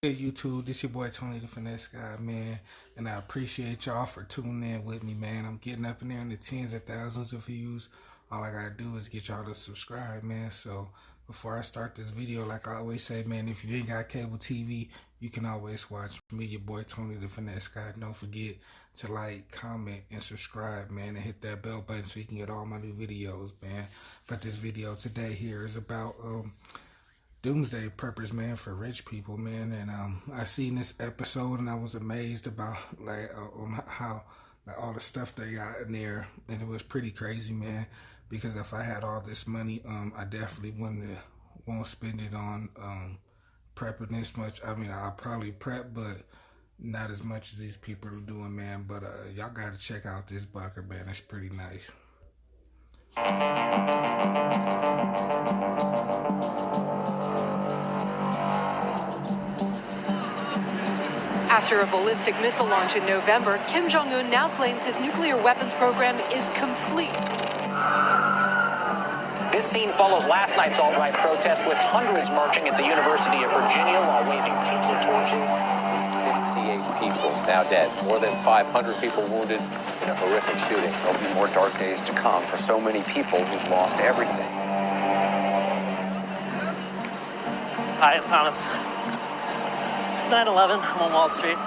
Hey YouTube, this your boy Tony the Finesse Guy, man, and I appreciate y'all for tuning in with me, man. I'm getting up in there in the tens of thousands of views. All I gotta do is get y'all to subscribe, man. So before I start this video, like I always say, man, if you ain't got cable TV, you can always watch me, your boy Tony the Finesse Guy. Don't forget to like, comment, and subscribe, man, and hit that bell button so you can get all my new videos, man. But this video today here is about Doomsday Preppers, man, for rich people, man. And I seen this episode and I was amazed about how all the stuff they got in there, and it was pretty crazy, man. Because if I had all this money, I definitely won't spend it on prepping this much. I mean, I'll probably prep, but not as much as these people are doing, man. But y'all gotta check out this bunker, man. It's pretty nice. After a ballistic missile launch in November, Kim Jong-un now claims his nuclear weapons program is complete. This scene follows last night's alt-right protest with hundreds marching at the University of Virginia while waving tiki torches. 58 people now dead, more than 500 people wounded in a horrific shooting. There'll be more dark days to come for so many people who've lost everything. Hi, it's Thomas. It's 9/11. I'm on Wall Street.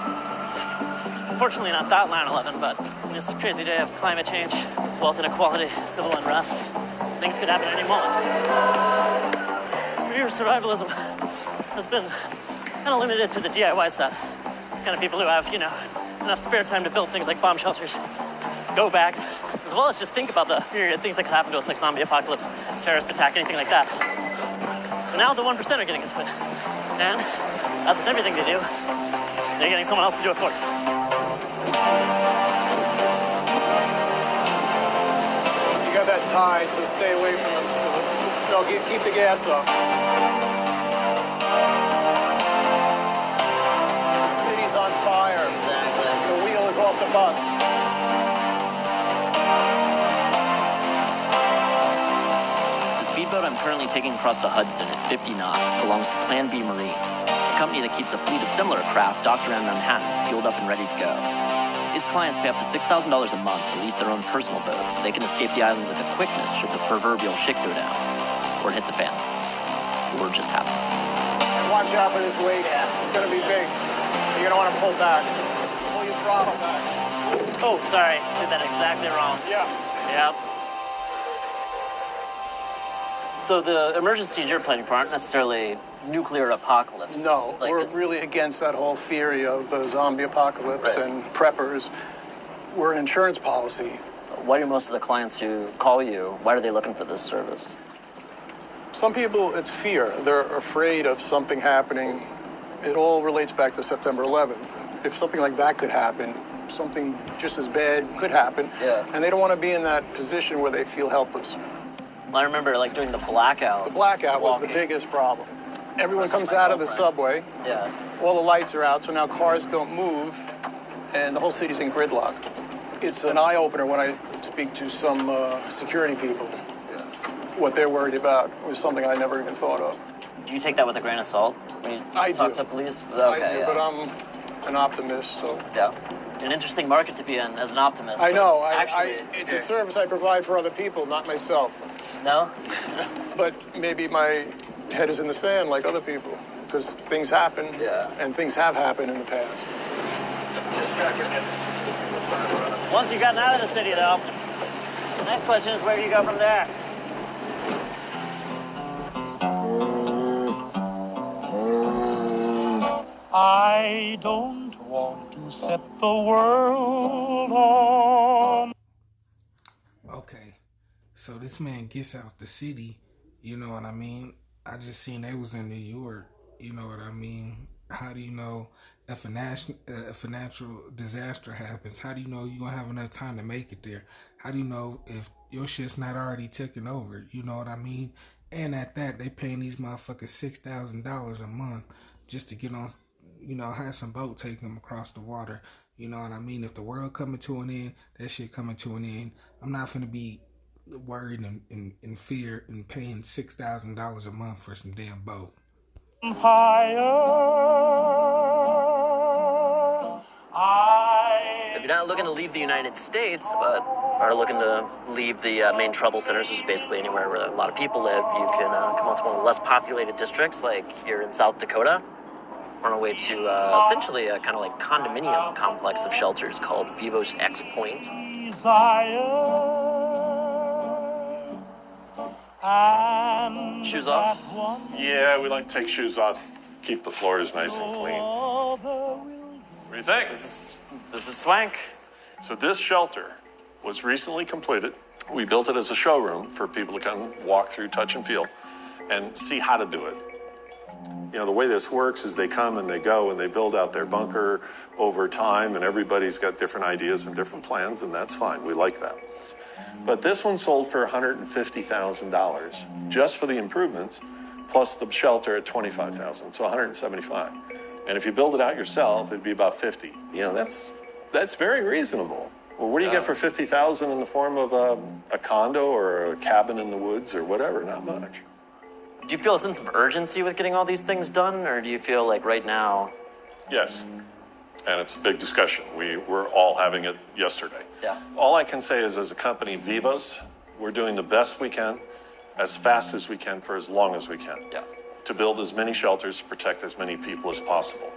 Unfortunately, not that 9/11, but this crazy day of climate change, wealth inequality, civil unrest. Things could happen at any moment. For years, survivalism has been kind of limited to the DIY set. Kind of people who have, enough spare time to build things like bomb shelters, go bags, as well as just think about the myriad things that could happen to us, like zombie apocalypse, terrorist attack, anything like that. But now the 1% are getting us quit. And as with everything they do, they're getting someone else to do it for them. You got that tide, so stay away from it. No, keep the gas up. The city's on fire. Exactly. The wheel is off the bus. The speedboat I'm currently taking across the Hudson at 50 knots belongs to Plan B Marine, a company that keeps a fleet of similar craft docked around Manhattan, fueled up and ready to go. Its clients pay up to $6,000 a month to lease their own personal boat so they can escape the island with a quickness should the proverbial shit go down, or hit the fan, or just happen. And watch out for this weight. It's going to be big. You're going to want to pull back. Pull your throttle back. Oh, sorry. Did that exactly wrong. Yeah. Yep. So the emergencies you're planning for aren't necessarily nuclear apocalypse. No, we're really against that whole theory of the zombie apocalypse and preppers. We're an insurance policy. Why do most of the clients who call you, why are they looking for this service? Some people, it's fear. They're afraid of something happening. It all relates back to September 11th. If something like that could happen, something just as bad could happen. Yeah. And they don't want to be in that position where they feel helpless. Well, I remember, during the blackout. The blackout was the biggest problem. Everyone comes out of the subway. Yeah. All the lights are out, so now cars don't move, and the whole city's in gridlock. It's an eye-opener when I speak to some security people. What they're worried about was something I never even thought of. Do you take that with a grain of salt when you talk to police? I do, but I'm an optimist, so... Yeah. An interesting market to be in as an optimist. I know. It's a service I provide for other people, not myself. No? But maybe my head is in the sand like other people, because things happen, and things have happened in the past. Once you've gotten out of the city, though, the next question is where do you go from there? I don't want to set the world on. Okay, so this man gets out the city, you know what I mean? I just seen they was in New York, you know what I mean? How do you know if a natural disaster happens? How do you know you're going to have enough time to make it there? How do you know if your shit's not already taken over? You know what I mean? And at that, they paying these motherfuckers $6,000 a month just to get on, have some boat take them across the water. You know what I mean? If the world coming to an end, that shit coming to an end. I'm not finna be worried and in fear and paying $6,000 a month for some damn boat. Higher not looking to leave the United States, but are looking to leave the main trouble centers, which is basically anywhere where a lot of people live, you can come out to one of the less populated districts, like here in South Dakota, on our way to essentially a kind of like condominium complex of shelters called Vivos X Point. Shoes off? Yeah, we like to take shoes off, keep the floors nice and clean. What do you think? This is swank. So this shelter was recently completed. We built it as a showroom for people to come walk through, touch and feel, and see how to do it. You know, the way this works is they come and they go and they build out their bunker over time, and everybody's got different ideas and different plans, and that's fine. We like that. But this one sold for $150,000 just for the improvements, plus the shelter at $25,000, so $175,000. And if you build it out yourself, it'd be about $50,000. You know, that's very reasonable. Well, what do you get for $50,000 in the form of a condo or a cabin in the woods or whatever? Not much. Do you feel a sense of urgency with getting all these things done, or do you feel like right now? Yes, and it's a big discussion. We were all having it yesterday. Yeah. All I can say is, as a company, Vivos, we're doing the best we can, as fast as we can, for as long as we can, to build as many shelters, to protect as many people as possible.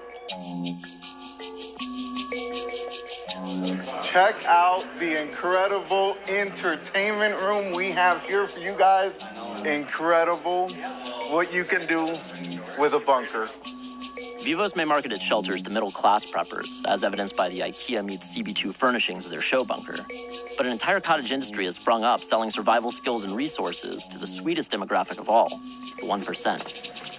Check out the incredible entertainment room we have here for you guys. Incredible what you can do with a bunker. Vivos may market its shelters to middle-class preppers, as evidenced by the IKEA meets CB2 furnishings of their show bunker. But an entire cottage industry has sprung up, selling survival skills and resources to the sweetest demographic of all, the 1%.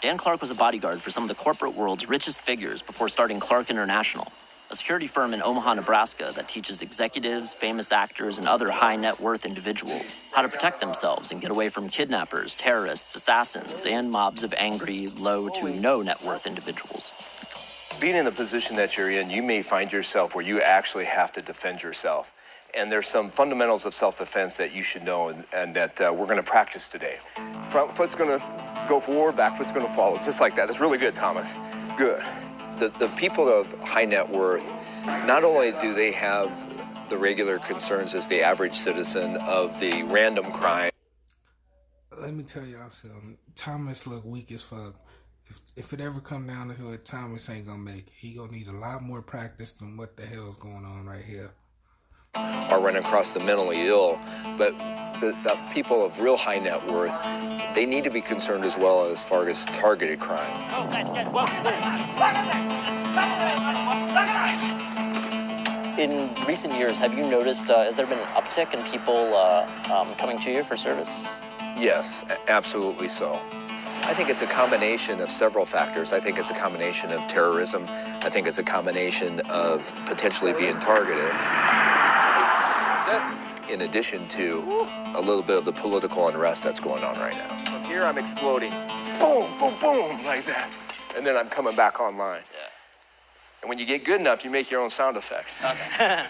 Dan Clark was a bodyguard for some of the corporate world's richest figures before starting Clark International, a security firm in Omaha, Nebraska that teaches executives, famous actors, and other high-net-worth individuals how to protect themselves and get away from kidnappers, terrorists, assassins, and mobs of angry, low to no net worth individuals. Being in the position that you're in, you may find yourself where you actually have to defend yourself. And there's some fundamentals of self-defense that you should know and that we're going to practice today. Front foot's going to go forward, back foot's going to follow, just like that. That's really good, Thomas. Good. The people of high net worth, not only do they have the regular concerns as the average citizen of the random crime. Let me tell y'all something. Thomas look weak as fuck. If it ever come down to it, Thomas ain't going to make it. He going to need a lot more practice than what the hell is going on right here. Are running across the mentally ill, but the people of real high net worth, they need to be concerned as well as far as targeted crime. In recent years, have you noticed, has there been an uptick in people coming to you for service? Yes, absolutely so. I think it's a combination of several factors. I think it's a combination of terrorism. I think it's a combination of potentially being targeted. In addition to a little bit of the political unrest that's going on right now. From here, I'm exploding. Boom, boom, boom, like that. And then I'm coming back online. Yeah. And when you get good enough, you make your own sound effects. Okay.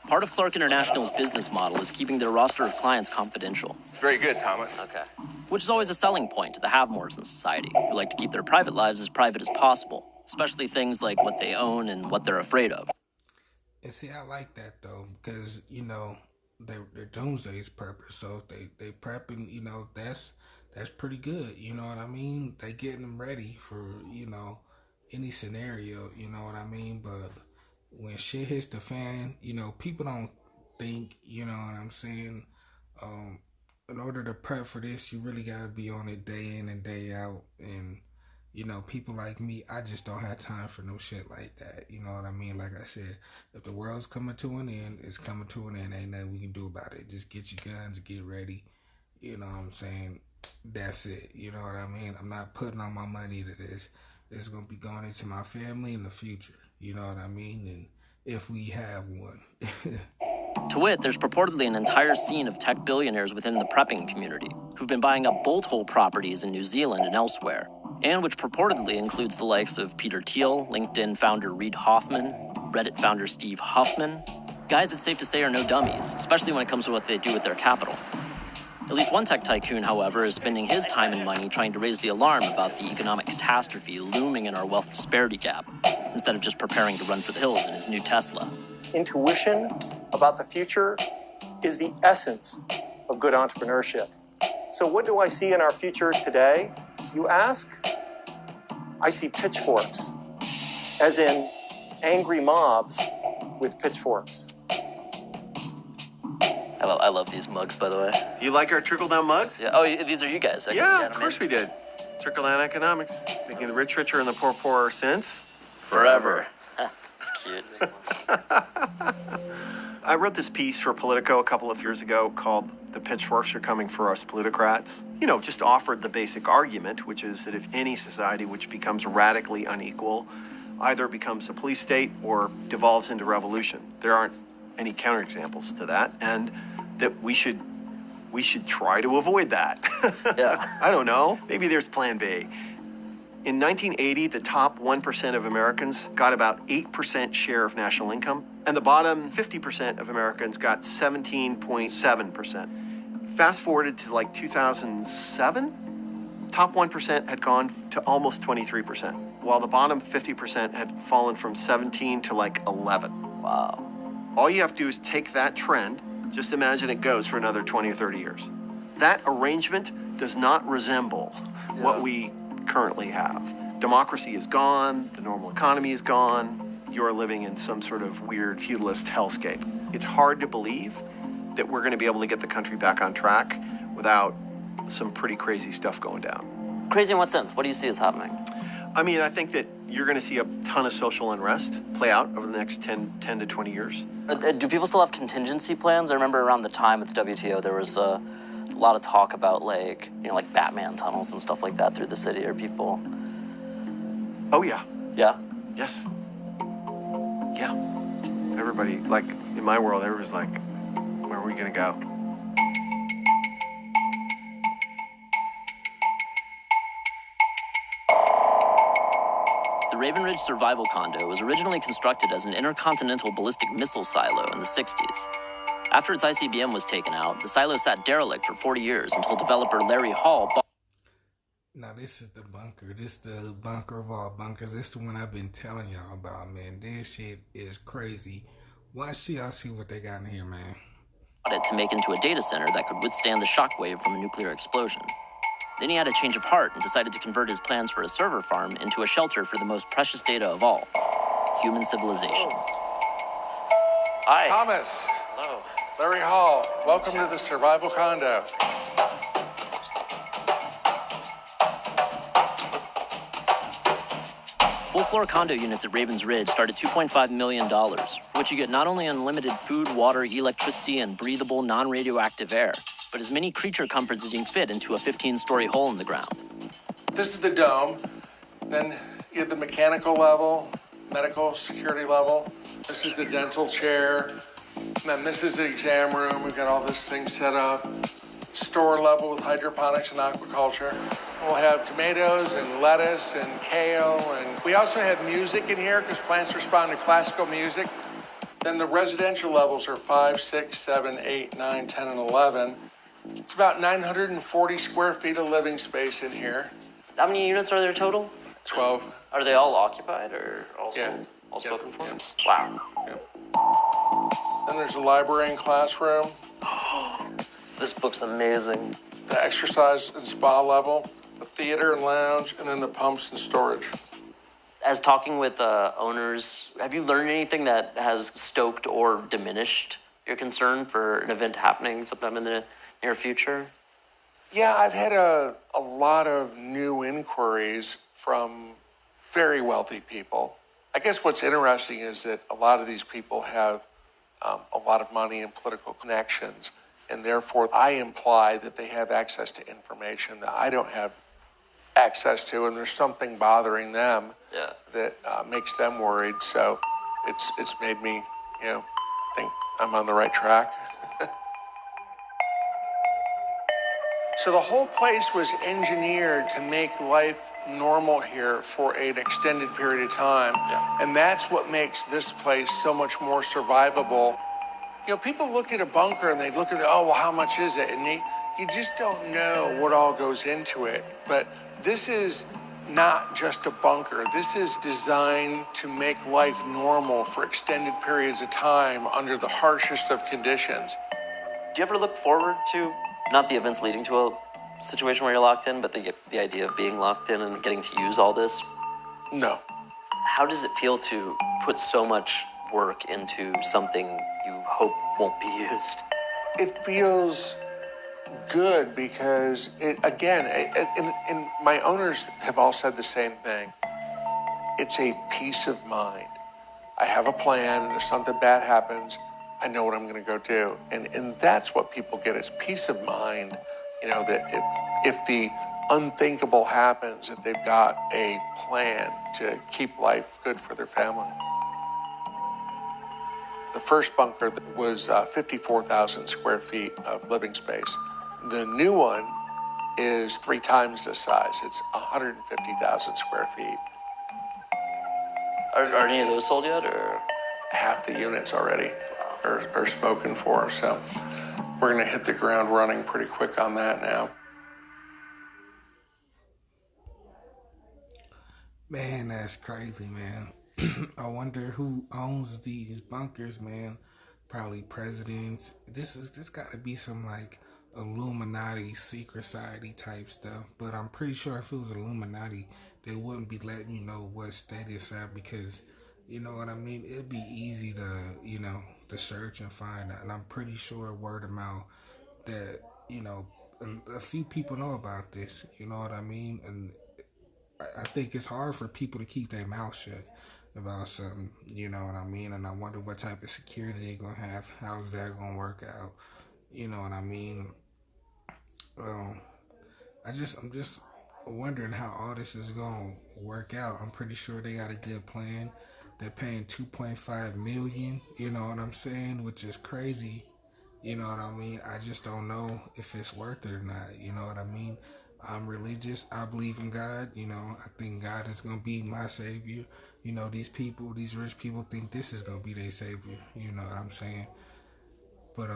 Part of Clark International's business model is keeping their roster of clients confidential. It's very good, Thomas. Okay. Which is always a selling point to the have-mores in society, who like to keep their private lives as private as possible, especially things like what they own and what they're afraid of. And see, I like that, though, because, you know, they're Doomsday's purpose. So if they prepping, you know, that's pretty good. You know what I mean? They getting them ready for, you know, any scenario, you know what I mean? But when shit hits the fan, you know, people don't think, you know what I'm saying? In order to prep for this, you really got to be on it day in and day out. And, you know, people like me, I just don't have time for no shit like that. You know what I mean? Like I said, if the world's coming to an end, it's coming to an end. Ain't nothing we can do about it. Just get your guns, get ready. You know what I'm saying? That's it. You know what I mean? I'm not putting all my money to this. It's going to be going into my family in the future. You know what I mean? And if we have one. To wit, there's purportedly an entire scene of tech billionaires within the prepping community who've been buying up bolt hole properties in New Zealand and elsewhere, and which purportedly includes the likes of Peter Thiel, LinkedIn founder Reid Hoffman, Reddit founder Steve Huffman, guys, it's safe to say, are no dummies, especially when it comes to what they do with their capital. At least one tech tycoon, however, is spending his time and money trying to raise the alarm about the economic catastrophe looming in our wealth disparity gap, instead of just preparing to run for the hills in his new Tesla. Intuition about the future is the essence of good entrepreneurship. So what do I see in our future today? You ask? I see pitchforks, as in angry mobs with pitchforks. I love these mugs, by the way. You like our trickle-down mugs? Yeah. Oh, these are you guys. Yeah, of course we did. Trickle-down economics. Making the rich richer and the poor poorer since forever. That's cute. I wrote this piece for Politico a couple of years ago called "The Pitchforks Are Coming for Us Plutocrats." You know, just offered the basic argument, which is that if any society which becomes radically unequal either becomes a police state or devolves into revolution. There aren't any counterexamples to that, and that we should try to avoid that. Yeah. I don't know. Maybe there's plan B. In 1980, the top 1% of Americans got about 8% share of national income, and the bottom 50% of Americans got 17.7%. Fast forwarded to like 2007, top 1% had gone to almost 23%, while the bottom 50% had fallen from 17 to like 11. Wow. All you have to do is take that trend, just imagine it goes for another 20 or 30 years. That arrangement does not resemble what we currently have. Democracy is gone, the normal economy is gone, you're living in some sort of weird feudalist hellscape. It's hard to believe that we're going to be able to get the country back on track without some pretty crazy stuff going down. Crazy in what sense? What do you see as happening? I mean, I think that you're going to see a ton of social unrest play out over the next 10 to 20 years. Do people still have contingency plans? I remember around the time at the WTO, there was a lot of talk about like Batman tunnels and stuff like that through the city. Are people? Oh, yeah. Yeah? Yes. Yeah. Everybody, like, in my world, everybody's like, where are we going to go? The Raven Ridge Survival Condo was originally constructed as an intercontinental ballistic missile silo in the 60s. After its ICBM was taken out, the silo sat derelict for 40 years until developer Larry Hall bought. Now this is the bunker. This the bunker of all bunkers. This the one I've been telling y'all about, man. This shit is crazy. Watch y'all see what they got in here, man. It to make into a data center that could withstand the shockwave from a nuclear explosion. Then he had a change of heart and decided to convert his plans for a server farm into a shelter for the most precious data of all, human civilization. Hi. Thomas. Hello. Larry Hall. Welcome to the Survival Condo. Full-floor condo units at Ravens Ridge start at $2.5 million, for which you get not only unlimited food, water, electricity, and breathable, non-radioactive air, but as many creature comforts as you can fit into a 15-story hole in the ground. This is the dome. Then you have the mechanical level, medical security level. This is the dental chair. And then this is the exam room. We've got all this thing set up. Store level with hydroponics and aquaculture. We'll have tomatoes and lettuce and kale. And we also have music in here because plants respond to classical music. Then the residential levels are 5, 6, 7, 8, 9, 10, and 11. It's about 940 square feet of living space in here. How many units are there total? 12. Are they all occupied or also all spoken for? Wow. Yeah. Then there's a library and classroom. This book's amazing. The exercise and spa level, the theater and lounge, and then the pumps and storage. As talking with owners, have you learned anything that has stoked or diminished your concern for an event happening sometime in the near future? Yeah, I've had a lot of new inquiries from very wealthy people. I guess what's interesting is that a lot of these people have a lot of money and political connections, and therefore I imply that they have access to information that I don't have access to, and there's something bothering them that makes them worried. So it's made me, think I'm on the right track. So the whole place was engineered to make life normal here for an extended period of time. Yeah. And that's what makes this place so much more survivable You know, people look at a bunker and they look at, oh, well, how much is it? And you just don't know what all goes into it. But this is not just a bunker. This is designed to make life normal for extended periods of time under the harshest of conditions. Do you ever look forward to, not the events leading to a situation where you're locked in, but the idea of being locked in and getting to use all this? No. How does it feel to put so much work into something you hope won't be used? It feels good because, and my owners have all said the same thing. It's a peace of mind. I have a plan, and if something bad happens, I know what I'm going to go do. And that's what people get, is peace of mind. You know, that if the unthinkable happens, that they've got a plan to keep life good for their family. The first bunker was 54,000 square feet of living space. The new one is 3 times this size. It's 150,000 square feet. Are any of those sold yet, or? Half the units already are spoken for, so we're going to hit the ground running pretty quick on that now. Man, that's crazy, man. I wonder who owns these bunkers, man. Probably presidents. This got to be some like Illuminati secret society type stuff. But I'm pretty sure if it was Illuminati, they wouldn't be letting you know what state it's at, because, you know what I mean? It'd be easy to, you know, to search and find out. And I'm pretty sure word of mouth that, you know, a few people know about this. You know what I mean? And I think it's hard for people to keep their mouth shut about something, you know what I mean? And I wonder what type of security they're gonna have. How's that gonna work out? You know what I mean? I'm just wondering how all this is gonna work out. I'm pretty sure they got a good plan. They're paying $2.5 million, you know what I'm saying? Which is crazy. You know what I mean? I just don't know if it's worth it or not. You know what I mean? I'm religious. I believe in God. You know, I think God is going to be my savior. You know, these people, these rich people think this is going to be their savior. You know what I'm saying? But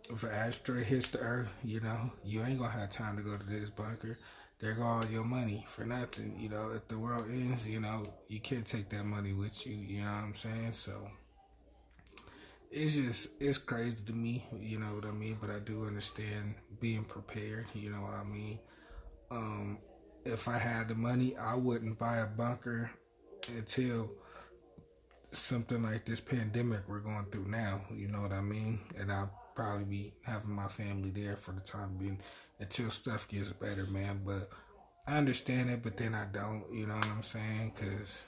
if an asteroid hits the earth, you know, you ain't going to have time to go to this bunker. There go all your money for nothing. You know, if the world ends, you know, you can't take that money with you. You know what I'm saying? So it's crazy to me, you know what I mean? But I do understand being prepared, you know what I mean? If I had the money, I wouldn't buy a bunker until something like this pandemic we're going through now, you know what I mean? And I'll probably be having my family there for the time being until stuff gets better, man. But I understand it, but then I don't, you know what I'm saying? Because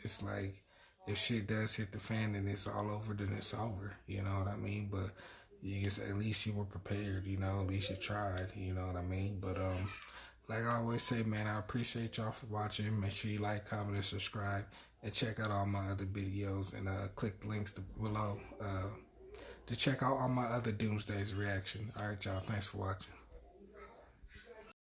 it's like, if shit does hit the fan and it's all over, then it's over. You know what I mean? But you guess at least you were prepared. You know, at least you tried. You know what I mean? But like I always say, man, I appreciate y'all for watching. Make sure you like, comment, and subscribe, and check out all my other videos, and click the links below to check out all my other Doomsday's reaction. All right, y'all. Thanks for watching.